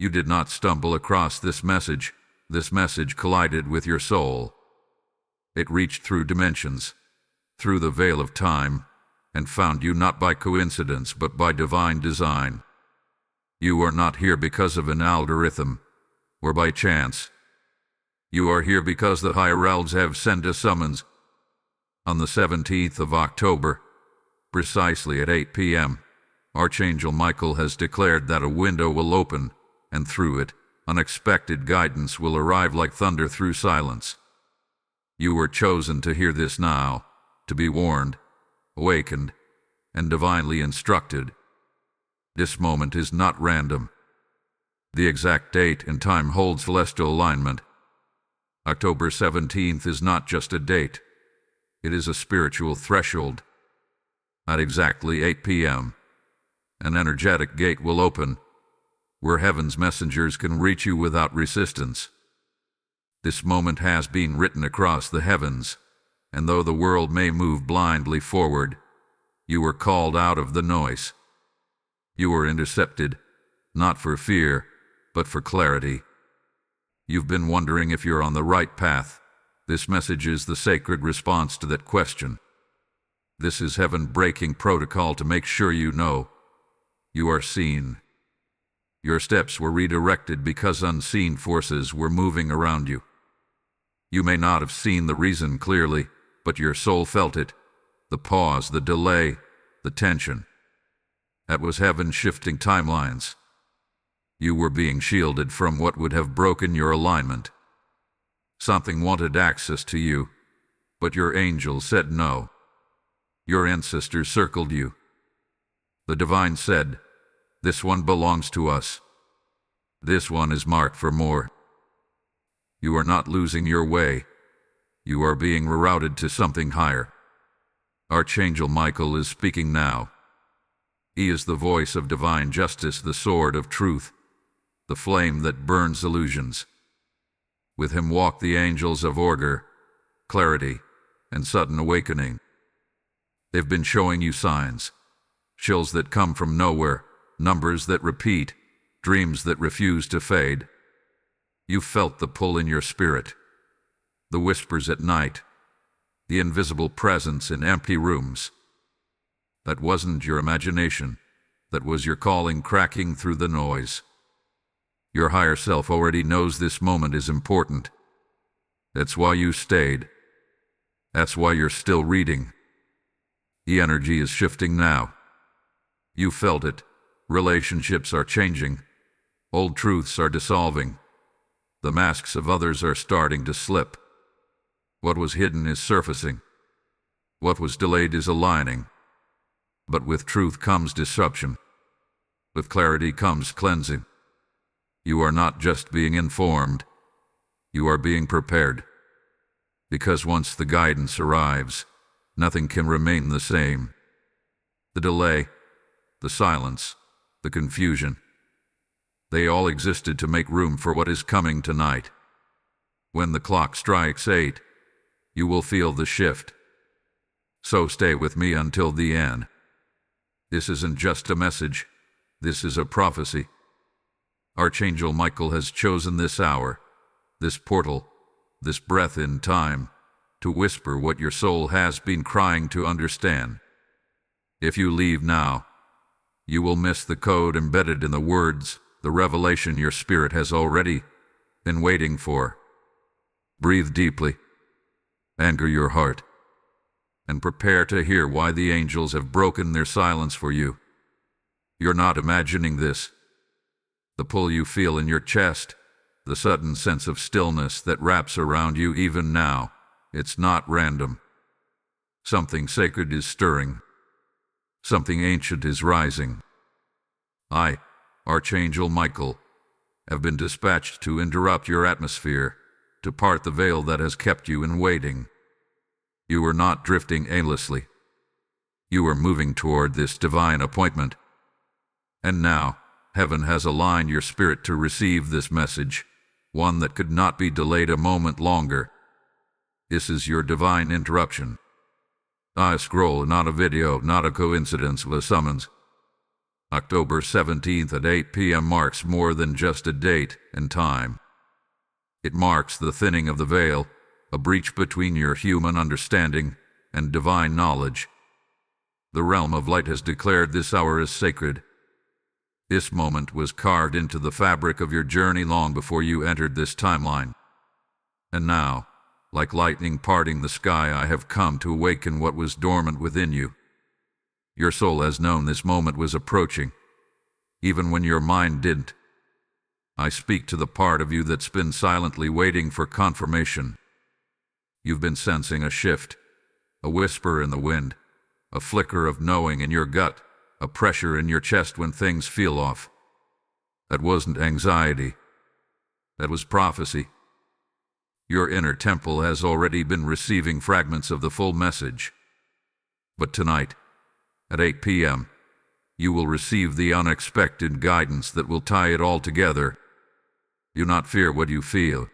You did not stumble across this message. This message collided with your soul. It reached through dimensions, through the veil of time, and found you not by coincidence but by divine design. You are not here because of an algorithm, or by chance. You are here because the higher realms have sent a summons. On the 17th of October, precisely at 8 p.m., Archangel Michael has declared that a window will open, and through it, unexpected guidance will arrive like thunder through silence. You were chosen to hear this now, to be warned, awakened, and divinely instructed. This moment is not random. The exact date and time holds celestial alignment. October 17th is not just a date. It is a spiritual threshold. At exactly 8 p.m., an energetic gate will open, where heaven's messengers can reach you without resistance. This moment has been written across the heavens, and though the world may move blindly forward, you were called out of the noise. You were intercepted, not for fear, but for clarity. You've been wondering if you're on the right path. This message is the sacred response to that question. This is heaven breaking protocol to make sure you know you are seen. Your steps were redirected because unseen forces were moving around you. You may not have seen the reason clearly, but your soul felt it. The pause, the delay, the tension. That was heaven shifting timelines. You were being shielded from what would have broken your alignment. Something wanted access to you, but your angel said no. Your ancestors circled you. The divine said, "This one belongs to us. This one is marked for more." You are not losing your way. You are being rerouted to something higher. Archangel Michael is speaking now. He is the voice of divine justice, the sword of truth, the flame that burns illusions. With him walk the angels of order, clarity, and sudden awakening. They've been showing you signs, chills that come from nowhere, numbers that repeat, dreams that refuse to fade. You felt the pull in your spirit, the whispers at night, the invisible presence in empty rooms. That wasn't your imagination. That was your calling cracking through the noise. Your higher self already knows this moment is important. That's why you stayed. That's why you're still reading. The energy is shifting now. You felt it. Relationships are changing. Old truths are dissolving. The masks of others are starting to slip. What was hidden is surfacing. What was delayed is aligning. But with truth comes disruption. With clarity comes cleansing. You are not just being informed. You are being prepared. Because once the guidance arrives, nothing can remain the same. The delay, the silence, the confusion, they all existed to make room for what is coming tonight. When the clock strikes 8, you will feel the shift. So stay with me until the end. This isn't just a message. This is a prophecy. Archangel Michael has chosen this hour, this portal, this breath in time, to whisper what your soul has been crying to understand. If you leave now, you will miss the code embedded in the words, the revelation your spirit has already been waiting for. Breathe deeply, anchor your heart, and prepare to hear why the angels have broken their silence for you. You're not imagining this. The pull you feel in your chest, the sudden sense of stillness that wraps around you even now, it's not random. Something sacred is stirring. Something ancient is rising. I, Archangel Michael, have been dispatched to interrupt your atmosphere, to part the veil that has kept you in waiting. You are not drifting aimlessly. You are moving toward this divine appointment. And now, heaven has aligned your spirit to receive this message, one that could not be delayed a moment longer. This is your divine interruption. A scroll, not a video, not a coincidence, but a summons. October 17th at 8 p.m. marks more than just a date and time. It marks the thinning of the veil, a breach between your human understanding and divine knowledge. The realm of light has declared this hour as sacred. This moment was carved into the fabric of your journey long before you entered this timeline. And now, like lightning parting the sky, I have come to awaken what was dormant within you. Your soul has known this moment was approaching, even when your mind didn't. I speak to the part of you that's been silently waiting for confirmation. You've been sensing a shift, a whisper in the wind, a flicker of knowing in your gut, a pressure in your chest when things feel off. That wasn't anxiety. That was prophecy. Your inner temple has already been receiving fragments of the full message. But tonight, at 8 p.m., you will receive the unexpected guidance that will tie it all together. Do not fear what you feel.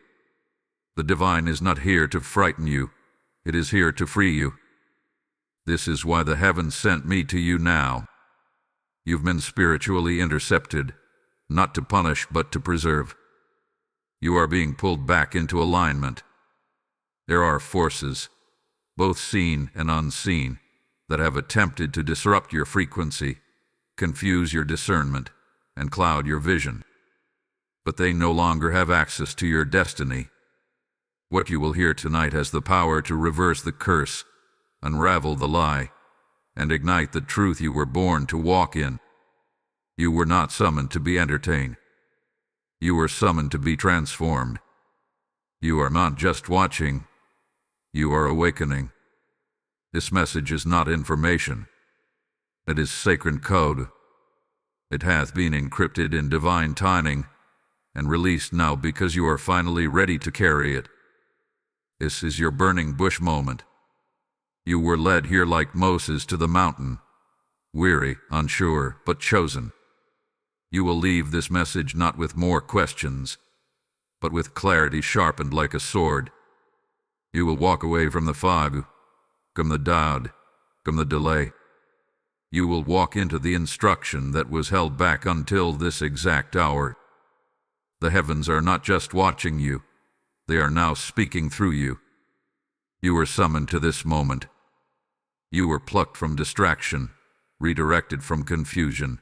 The divine is not here to frighten you. It is here to free you. This is why the heavens sent me to you now. You've been spiritually intercepted, not to punish but to preserve. You are being pulled back into alignment. There are forces, both seen and unseen, that have attempted to disrupt your frequency, confuse your discernment, and cloud your vision. But they no longer have access to your destiny. What you will hear tonight has the power to reverse the curse, unravel the lie, and ignite the truth you were born to walk in. You were not summoned to be entertained. You were summoned to be transformed. You are not just watching, you are awakening. This message is not information. It is sacred code. It hath been encrypted in divine timing and released now because you are finally ready to carry it. This is your burning bush moment. You were led here like Moses to the mountain, weary, unsure, but chosen. You will leave this message not with more questions, but with clarity sharpened like a sword. You will walk away from the fog, from the doubt, from the delay. You will walk into the instruction that was held back until this exact hour. The heavens are not just watching you, they are now speaking through you. You were summoned to this moment. You were plucked from distraction, redirected from confusion,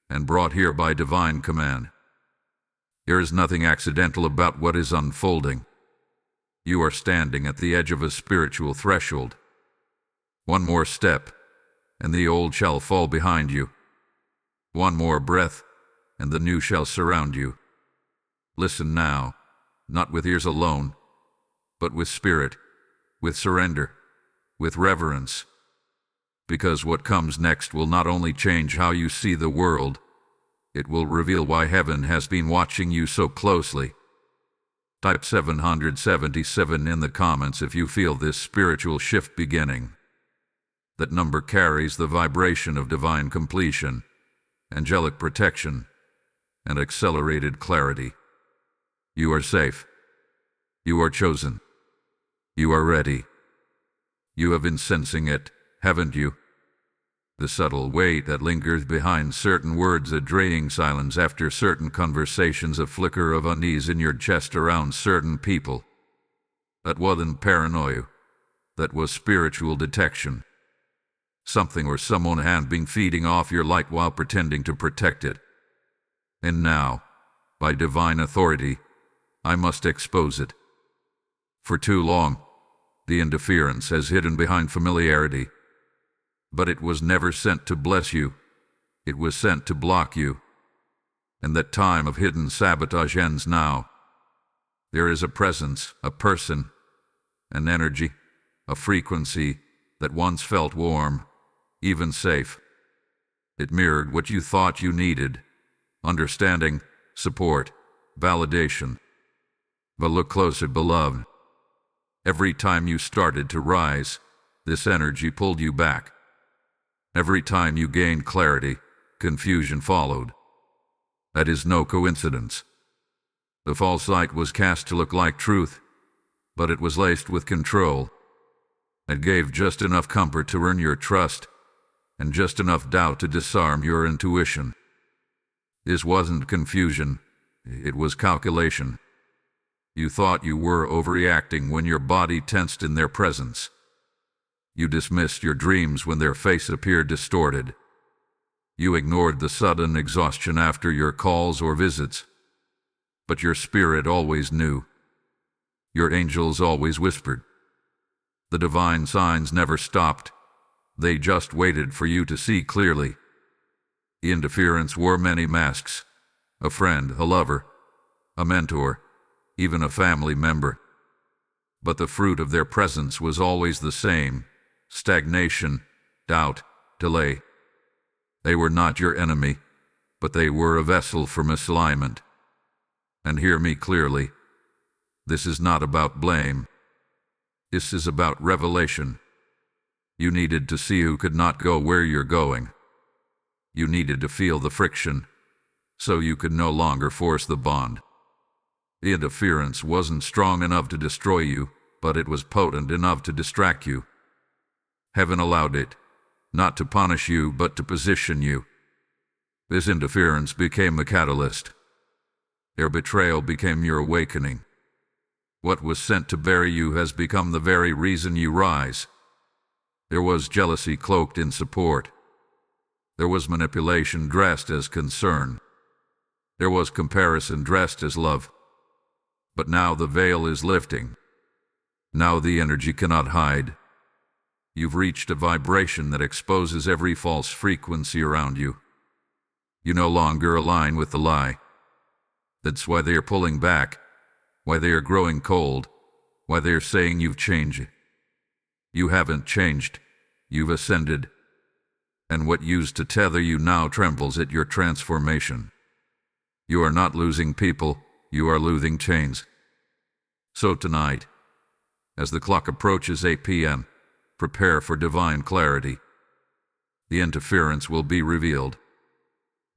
and brought here by divine command. There is nothing accidental about what is unfolding. You are standing at the edge of a spiritual threshold. One more step, and the old shall fall behind you. One more breath, and the new shall surround you. Listen now, not with ears alone, but with spirit, with surrender, with reverence. Because what comes next will not only change how you see the world, it will reveal why heaven has been watching you so closely. Type 777 in the comments if you feel this spiritual shift beginning. That number carries the vibration of divine completion, angelic protection, and accelerated clarity. You are safe. You are chosen. You are ready. You have been sensing it, haven't you? The subtle weight that lingers behind certain words, a draining silence after certain conversations, a flicker of unease in your chest around certain people. That wasn't paranoia. That was spiritual detection. Something or someone had been feeding off your light while pretending to protect it. And now, by divine authority, I must expose it. For too long, the interference has hidden behind familiarity. But it was never sent to bless you. It was sent to block you. And that time of hidden sabotage ends now. There is a presence, a person, an energy, a frequency that once felt warm, even safe. It mirrored what you thought you needed: understanding, support, validation. But look closer, beloved. Every time you started to rise, this energy pulled you back. Every time you gained clarity, confusion followed. That is no coincidence. The false light was cast to look like truth, but it was laced with control. It gave just enough comfort to earn your trust, and just enough doubt to disarm your intuition. This wasn't confusion, it was calculation. You thought you were overreacting when your body tensed in their presence. You dismissed your dreams when their face appeared distorted. You ignored the sudden exhaustion after your calls or visits. But your spirit always knew. Your angels always whispered. The divine signs never stopped. They just waited for you to see clearly. The interference wore many masks. A friend, a lover, a mentor, even a family member. But the fruit of their presence was always the same: stagnation, doubt, delay. They were not your enemy, but they were a vessel for misalignment. And hear me clearly. This is not about blame. This is about revelation. You needed to see who could not go where you're going. You needed to feel the friction, so you could no longer force the bond. The interference wasn't strong enough to destroy you, but it was potent enough to distract you. Heaven allowed it, not to punish you, but to position you. This interference became a catalyst. Their betrayal became your awakening. What was sent to bury you has become the very reason you rise. There was jealousy cloaked in support. There was manipulation dressed as concern. There was comparison dressed as love. But now the veil is lifting. Now the energy cannot hide. You've reached a vibration that exposes every false frequency around you. You no longer align with the lie. That's why they are pulling back, why they are growing cold, why they are saying you've changed. You haven't changed. You've ascended. And what used to tether you now trembles at your transformation. You are not losing people, you are losing chains. So tonight, as the clock approaches 8 p.m., prepare for divine clarity. The interference will be revealed.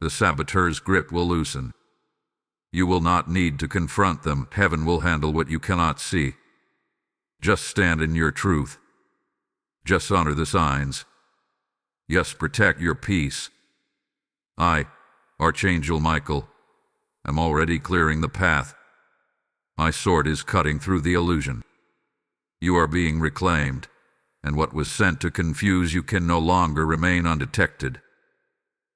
The saboteur's grip will loosen. You will not need to confront them. Heaven will handle what you cannot see. Just stand in your truth. Just honor the signs. Yes, protect your peace. I, Archangel Michael, am already clearing the path. My sword is cutting through the illusion. You are being reclaimed, and what was sent to confuse you can no longer remain undetected.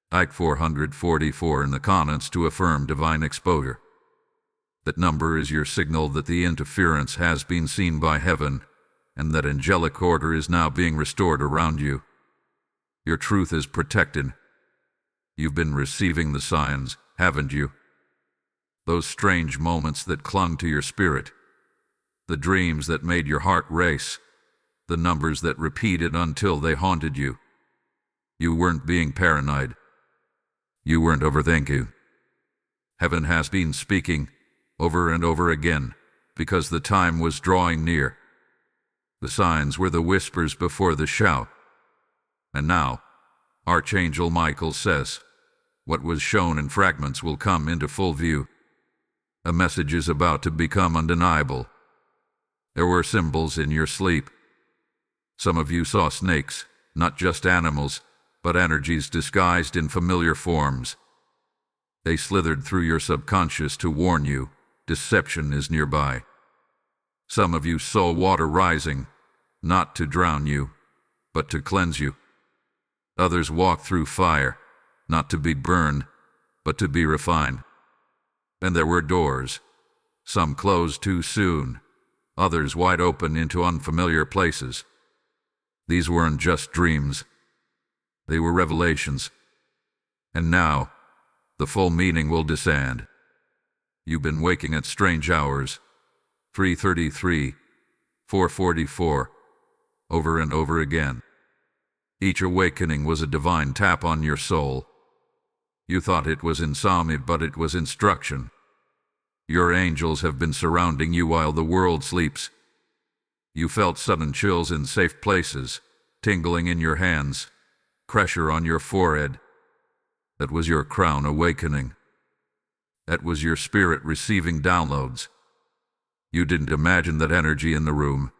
Ike 444 in the comments to affirm divine exposure. That number is your signal that the interference has been seen by heaven, and that angelic order is now being restored around you. Your truth is protected. You've been receiving the signs, haven't you? Those strange moments that clung to your spirit. The dreams that made your heart race. The numbers that repeated until they haunted you. You weren't being paranoid. You weren't overthinking. Heaven has been speaking over and over again because the time was drawing near. The signs were the whispers before the shout. And now, Archangel Michael says, what was shown in fragments will come into full view. A message is about to become undeniable. There were symbols in your sleep. Some of you saw snakes, not just animals, but energies disguised in familiar forms. They slithered through your subconscious to warn you, deception is nearby. Some of you saw water rising, not to drown you, but to cleanse you. Others walked through fire, not to be burned, but to be refined. And there were doors, some closed too soon, others wide open into unfamiliar places. These weren't just dreams. They were revelations. And now, the full meaning will descend. You've been waking at strange hours, 3:33, 4:44, over and over again. Each awakening was a divine tap on your soul. You thought it was insomnia, but it was instruction. Your angels have been surrounding you while the world sleeps. You felt sudden chills in safe places, tingling in your hands, pressure on your forehead. That was your crown awakening. That was your spirit receiving downloads. You didn't imagine that energy in the room.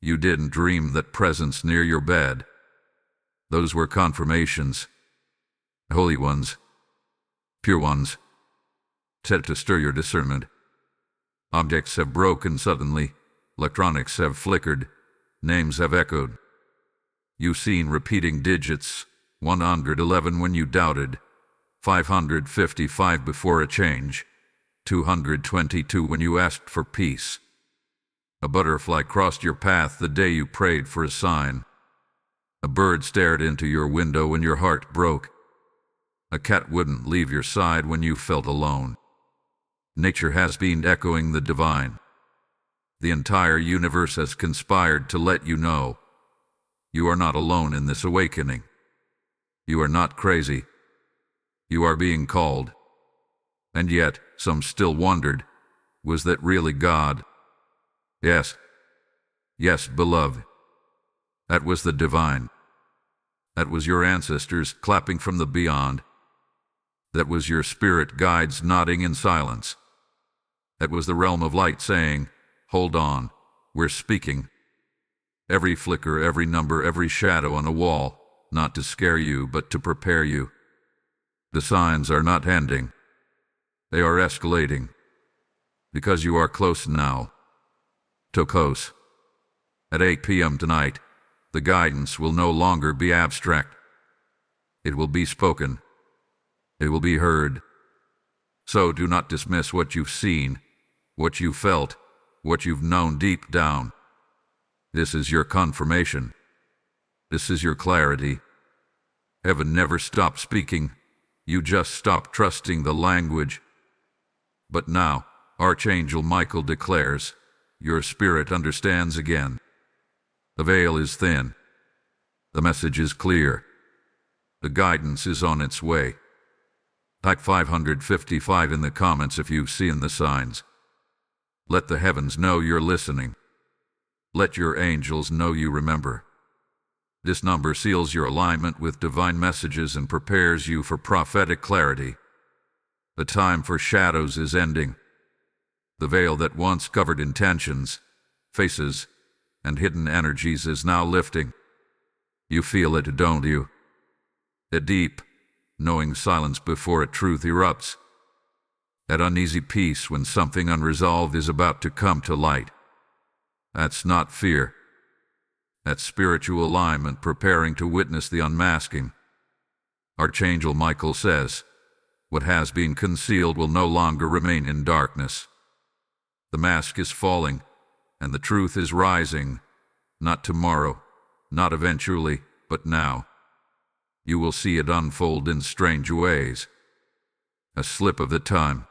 You didn't dream that presence near your bed. Those were confirmations. Holy ones. Pure ones. Set to stir your discernment. Objects have broken suddenly. Electronics have flickered. Names have echoed. You've seen repeating digits. 111 when you doubted. 555 before a change. 222 when you asked for peace. A butterfly crossed your path the day you prayed for a sign. A bird stared into your window when your heart broke. A cat wouldn't leave your side when you felt alone. Nature has been echoing the divine. The entire universe has conspired to let you know. You are not alone in this awakening. You are not crazy. You are being called. And yet, some still wondered, was that really God? Yes. Yes, beloved. That was the divine. That was your ancestors clapping from the beyond. That was your spirit guides nodding in silence. That was the realm of light saying, hold on, we're speaking. Every flicker, every number, every shadow on a wall, not to scare you, but to prepare you. The signs are not ending. They are escalating. Because you are close now. Too close. At 8 p.m. tonight, the guidance will no longer be abstract. It will be spoken. It will be heard. So do not dismiss what you've seen, what you felt, what you've known deep down. This is your confirmation. This is your clarity. Heaven never stopped speaking. You just stopped trusting the language. But now, Archangel Michael declares, your spirit understands again. The veil is thin. The message is clear. The guidance is on its way. Type 555 in the comments if you've seen the signs. Let the heavens know you're listening. Let your angels know you remember. This number seals your alignment with divine messages and prepares you for prophetic clarity. The time for shadows is ending. The veil that once covered intentions, faces, and hidden energies is now lifting. You feel it, don't you? A deep, knowing silence before a truth erupts. That uneasy peace when something unresolved is about to come to light. That's not fear. That's spiritual alignment preparing to witness the unmasking. Archangel Michael says, what has been concealed will no longer remain in darkness. The mask is falling, and the truth is rising, not tomorrow, not eventually, but now. You will see it unfold in strange ways. A slip of the time.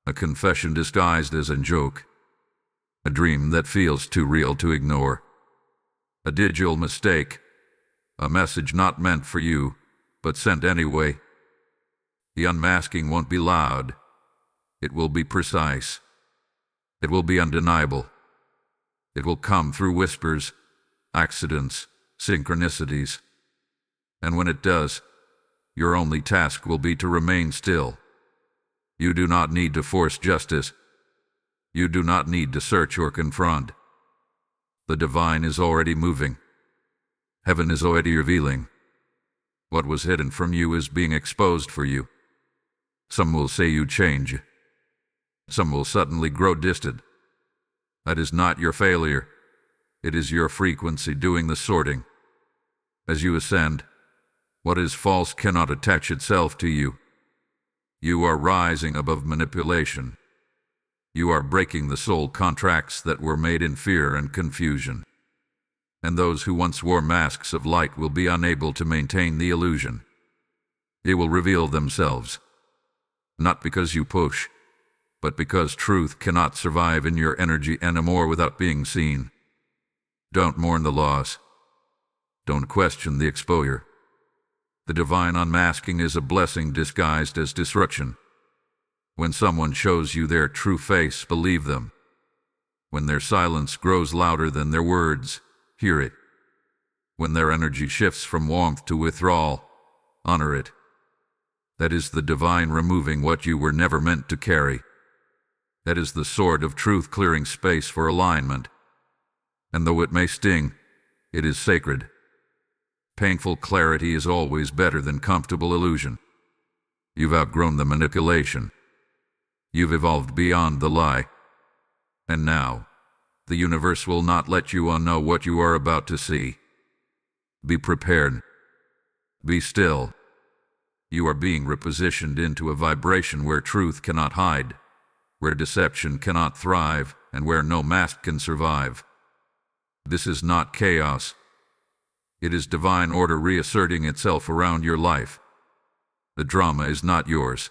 A confession disguised as a joke. A dream that feels too real to ignore. A digital mistake. A message not meant for you, but sent anyway. The unmasking won't be loud. It will be precise. It will be undeniable. It will come through whispers, accidents, synchronicities. And when it does, your only task will be to remain still. You do not need to force justice. You do not need to search or confront. The divine is already moving. Heaven is already revealing. What was hidden from you is being exposed for you. Some will say you change. Some will suddenly grow distant. That is not your failure. It is your frequency doing the sorting. As you ascend, what is false cannot attach itself to you. You are rising above manipulation. You are breaking the soul contracts that were made in fear and confusion. And those who once wore masks of light will be unable to maintain the illusion. They will reveal themselves. Not because you push, but because truth cannot survive in your energy anymore without being seen. Don't mourn the loss. Don't question the exposure. The divine unmasking is a blessing disguised as disruption. When someone shows you their true face, believe them. When their silence grows louder than their words, hear it. When their energy shifts from warmth to withdrawal, honor it. That is the divine removing what you were never meant to carry. That is the sword of truth clearing space for alignment. And though it may sting, it is sacred. Painful clarity is always better than comfortable illusion. You've outgrown the manipulation. You've evolved beyond the lie. And now, the universe will not let you unknow what you are about to see. Be prepared. Be still. You are being repositioned into a vibration where truth cannot hide, where deception cannot thrive, and where no mask can survive. This is not chaos. It is divine order reasserting itself around your life. The drama is not yours.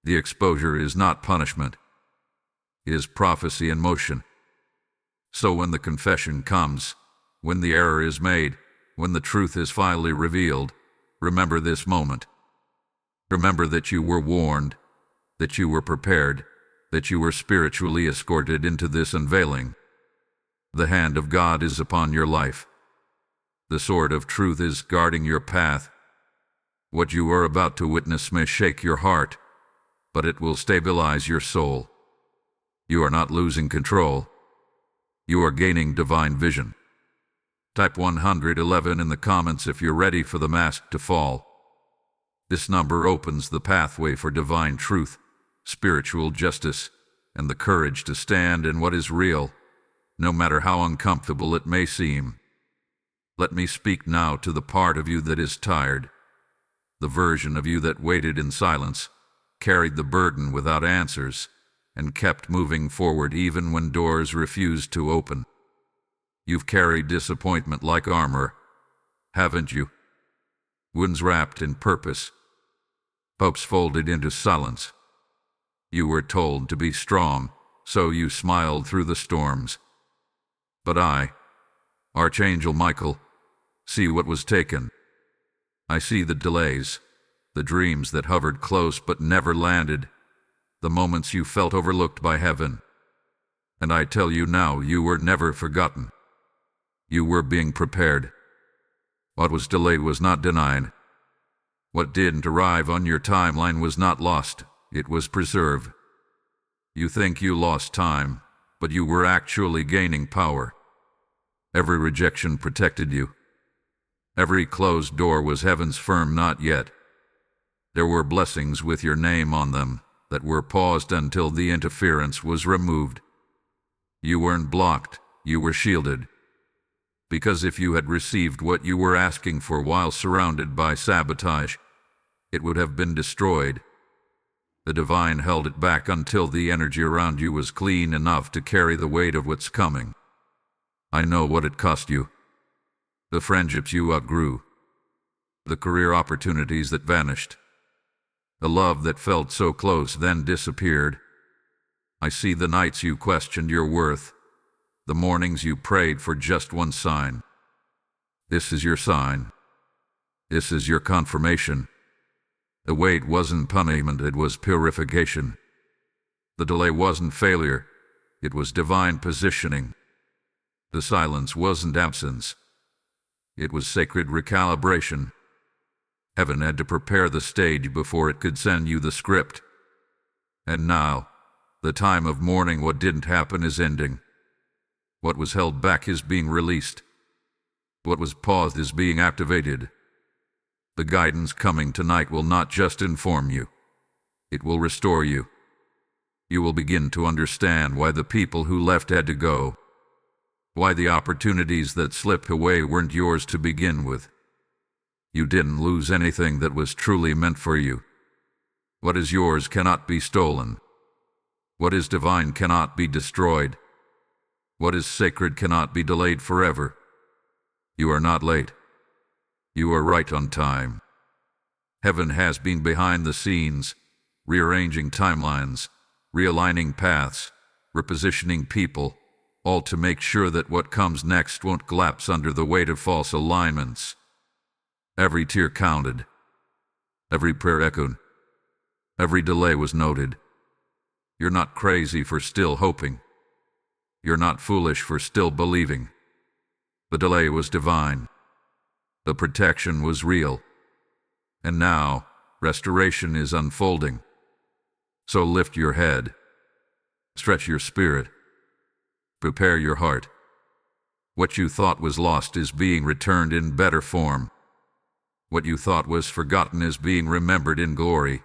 The exposure is not punishment. It is prophecy in motion. So when the confession comes, when the error is made, when the truth is finally revealed, remember this moment. Remember that you were warned, that you were prepared, that you were spiritually escorted into this unveiling. The hand of God is upon your life. The sword of truth is guarding your path. What you are about to witness may shake your heart, but it will stabilize your soul. You are not losing control. You are gaining divine vision. Type 111 in the comments if you're ready for the mask to fall. This number opens the pathway for divine truth, spiritual justice, and the courage to stand in what is real, no matter how uncomfortable it may seem. Let me speak now to the part of you that is tired, the version of you that waited in silence, carried the burden without answers, and kept moving forward even when doors refused to open. You've carried disappointment like armor, haven't you? Wounds wrapped in purpose, hopes folded into silence. You were told to be strong, so you smiled through the storms. But I, Archangel Michael, see what was taken. I see the delays, the dreams that hovered close but never landed, the moments you felt overlooked by heaven. And I tell you now, you were never forgotten. You were being prepared. What was delayed was not denied. What didn't arrive on your timeline was not lost, it was preserved. You think you lost time, but you were actually gaining power. Every rejection protected you. Every closed door was heaven's firm not yet. There were blessings with your name on them that were paused until the interference was removed. You weren't blocked, you were shielded. Because if you had received what you were asking for while surrounded by sabotage, it would have been destroyed. The divine held it back until the energy around you was clean enough to carry the weight of what's coming. I know what it cost you. The friendships you outgrew. The career opportunities that vanished. The love that felt so close then disappeared. I see the nights you questioned your worth. The mornings you prayed for just one sign. This is your sign. This is your confirmation. The wait wasn't punishment, it was purification. The delay wasn't failure, it was divine positioning. The silence wasn't absence. It was sacred recalibration. Heaven had to prepare the stage before it could send you the script. And now, the time of mourning what didn't happen is ending. What was held back is being released. What was paused is being activated. The guidance coming tonight will not just inform you. It will restore you. You will begin to understand why the people who left had to go. Why the opportunities that slipped away weren't yours to begin with. You didn't lose anything that was truly meant for you. What is yours cannot be stolen. What is divine cannot be destroyed. What is sacred cannot be delayed forever. You are not late. You are right on time. Heaven has been behind the scenes, rearranging timelines, realigning paths, repositioning people, all to make sure that what comes next won't collapse under the weight of false alignments. Every tear counted. Every prayer echoed. Every delay was noted. You're not crazy for still hoping. You're not foolish for still believing. The delay was divine. The protection was real. And now, restoration is unfolding. So lift your head. Stretch your spirit. Prepare your heart. What you thought was lost is being returned in better form. What you thought was forgotten is being remembered in glory.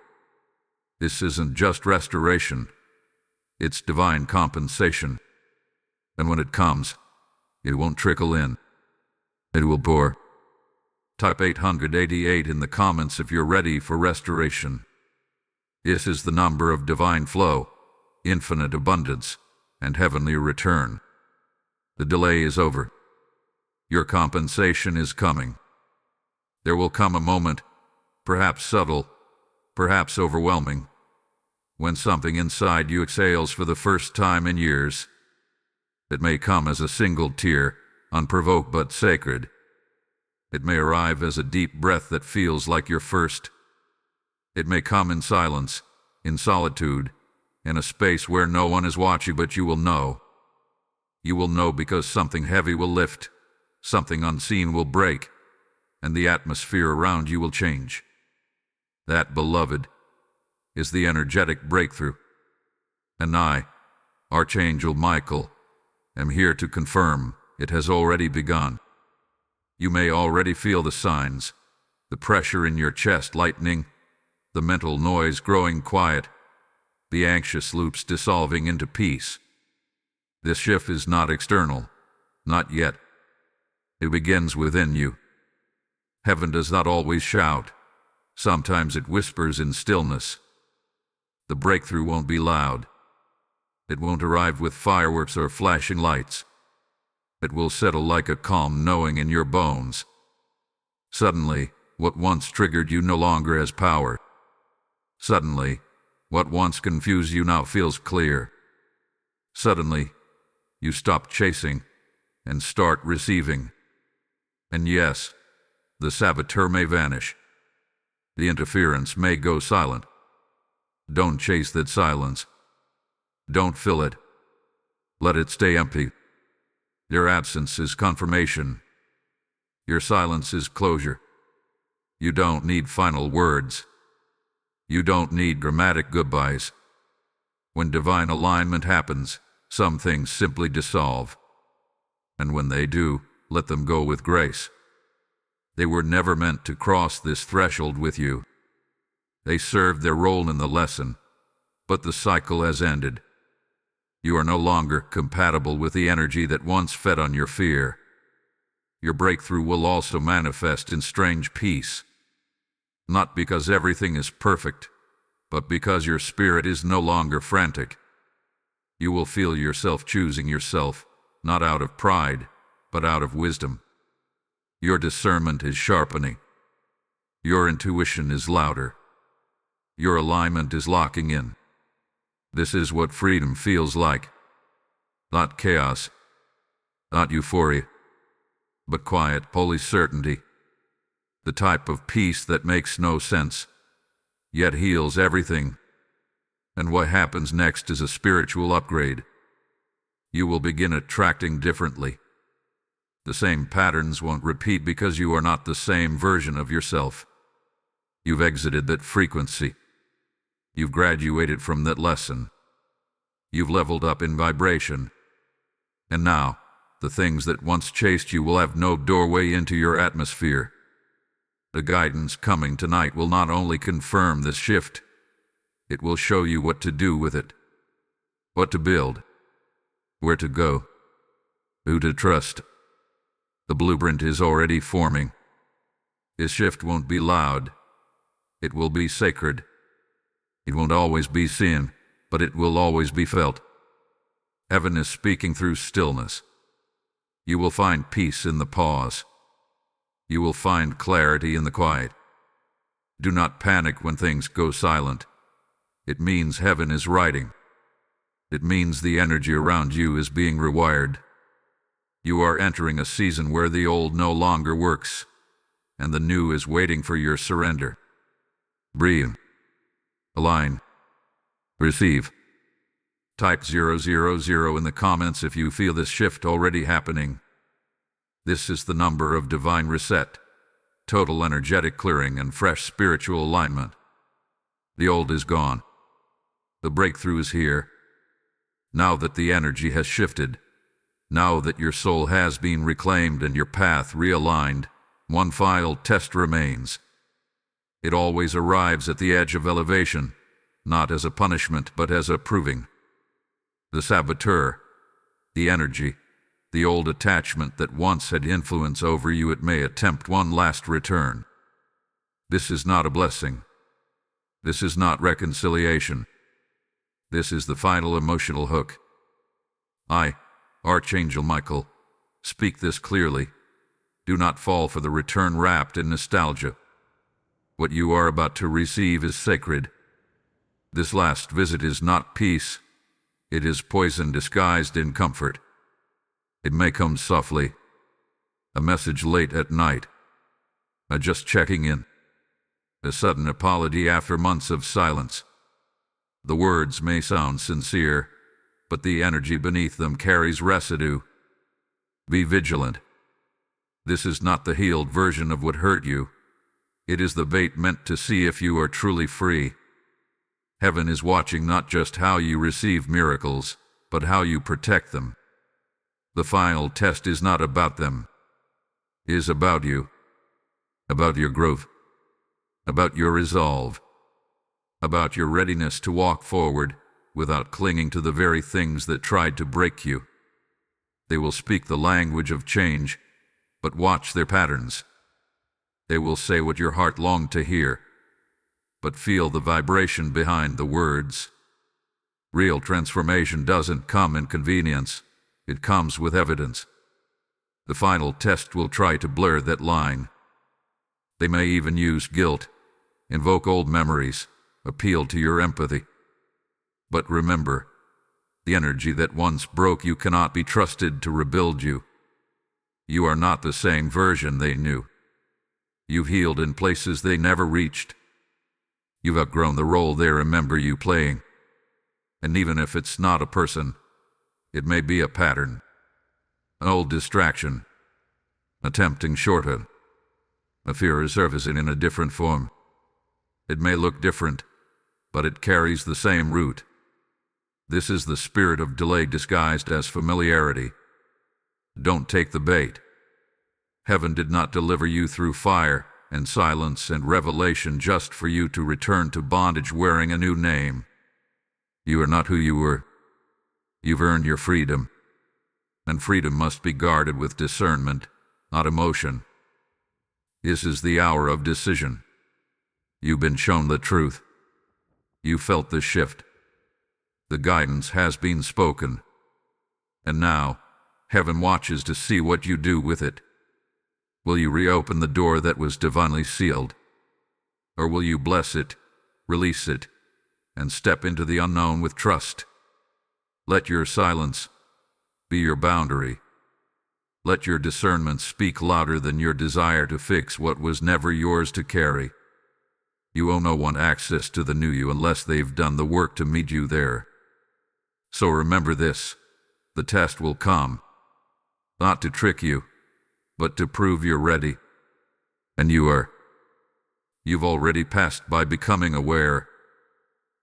This isn't just restoration. It's divine compensation. And when it comes, it won't trickle in. It will pour. Type 888 in the comments if you're ready for restoration. This is the number of divine flow, infinite abundance, and heavenly return. The delay is over. Your compensation is coming. There will come a moment, perhaps subtle, perhaps overwhelming, when something inside you exhales for the first time in years. It may come as a single tear, unprovoked but sacred. It may arrive as a deep breath that feels like your first. It may come in silence, in solitude, in a space where no one is watching, but you will know. You will know because something heavy will lift, something unseen will break, and the atmosphere around you will change. That, beloved, is the energetic breakthrough. And I, Archangel Michael, am here to confirm it has already begun. You may already feel the signs, the pressure in your chest lightening, the mental noise growing quiet, the anxious loops dissolving into peace. This shift is not external, not yet. It begins within you. Heaven does not always shout. Sometimes it whispers in stillness. The breakthrough won't be loud. It won't arrive with fireworks or flashing lights. It will settle like a calm knowing in your bones. Suddenly, what once triggered you no longer has power. Suddenly, what once confused you now feels clear. Suddenly, you stop chasing and start receiving. And yes, the saboteur may vanish. The interference may go silent. Don't chase that silence. Don't fill it. Let it stay empty. Your absence is confirmation. Your silence is closure. You don't need final words. You don't need dramatic goodbyes. When divine alignment happens, some things simply dissolve. And when they do, let them go with grace. They were never meant to cross this threshold with you. They served their role in the lesson, but the cycle has ended. You are no longer compatible with the energy that once fed on your fear. Your breakthrough will also manifest in strange peace. Not because everything is perfect, but because your spirit is no longer frantic. You will feel yourself choosing yourself, not out of pride, but out of wisdom. Your discernment is sharpening. Your intuition is louder. Your alignment is locking in. This is what freedom feels like. Not chaos, not euphoria, but quiet, holy certainty. The type of peace that makes no sense, yet heals everything. And what happens next is a spiritual upgrade. You will begin attracting differently. The same patterns won't repeat because you are not the same version of yourself. You've exited that frequency. You've graduated from that lesson. You've leveled up in vibration. And now, the things that once chased you will have no doorway into your atmosphere. The guidance coming tonight will not only confirm this shift, it will show you what to do with it, what to build, where to go, who to trust. The blueprint is already forming. This shift won't be loud. It will be sacred. It won't always be seen, but it will always be felt. Heaven is speaking through stillness. You will find peace in the pause. You will find clarity in the quiet. Do not panic when things go silent. It means heaven is writing. It means the energy around you is being rewired. You are entering a season where the old no longer works, and the new is waiting for your surrender. Breathe. Align. Receive. Type 000 in the comments if you feel this shift already happening. This is the number of divine reset, total energetic clearing, and fresh spiritual alignment. The old is gone. The breakthrough is here. Now that the energy has shifted, Now that your soul has been reclaimed and your path realigned, one final test remains. It always arrives at the edge of elevation, not as a punishment but as a proving. The saboteur, the energy, the old attachment that once had influence over you, it may attempt one last return. This is not a blessing. This is not reconciliation. This is the final emotional hook. I, Archangel Michael, speak this clearly. Do not fall for the return wrapped in nostalgia. What you are about to receive is sacred. This last visit is not peace. It is poison disguised in comfort. It may come softly, a message late at night, a just checking in, a sudden apology after months of silence. The words may sound sincere, but the energy beneath them carries residue. Be vigilant. This is not the healed version of what hurt you. It is the bait meant to see if you are truly free. Heaven is watching not just how you receive miracles, but how you protect them. The final test is not about them. It is about you, about your growth, about your resolve, about your readiness to walk forward without clinging to the very things that tried to break you. They will speak the language of change, but watch their patterns. They will say what your heart longed to hear, but feel the vibration behind the words. Real transformation doesn't come in convenience. It comes with evidence. The final test will try to blur that line. They may even use guilt, invoke old memories, appeal to your empathy. But remember, the energy that once broke you cannot be trusted to rebuild you. You are not the same version they knew. You've healed in places they never reached. You've outgrown the role they remember you playing. And even if it's not a person, it may be a pattern, an old distraction, a tempting shortcut, a fear resurfacing in a different form. It may look different, but it carries the same root. This is the spirit of delay disguised as familiarity. Don't take the bait. Heaven did not deliver you through fire and silence and revelation just for you to return to bondage wearing a new name. You are not who you were. You've earned your freedom, and freedom must be guarded with discernment, not emotion. This is the hour of decision. You've been shown the truth. You felt the shift. The guidance has been spoken. And now, heaven watches to see what you do with it. Will you reopen the door that was divinely sealed? Or will you bless it, release it, and step into the unknown with trust? Let your silence be your boundary. Let your discernment speak louder than your desire to fix what was never yours to carry. You owe no one access to the new you unless they've done the work to meet you there. So remember this, the test will come, not to trick you, but to prove you're ready. And you are. You've already passed by becoming aware.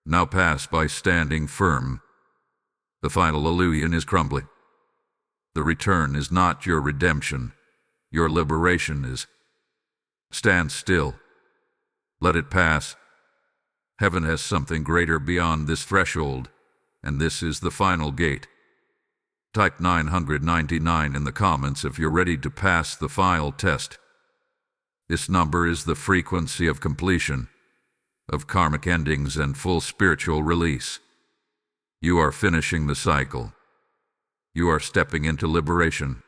Now pass by standing firm. The final illusion is crumbling. The return is not your redemption. Your liberation is. Stand still. Let it pass. Heaven has something greater beyond this threshold, and this is the final gate. Type 999 in the comments if you're ready to pass the final test. This number is the frequency of completion, of karmic endings and full spiritual release. You are finishing the cycle. You are stepping into liberation.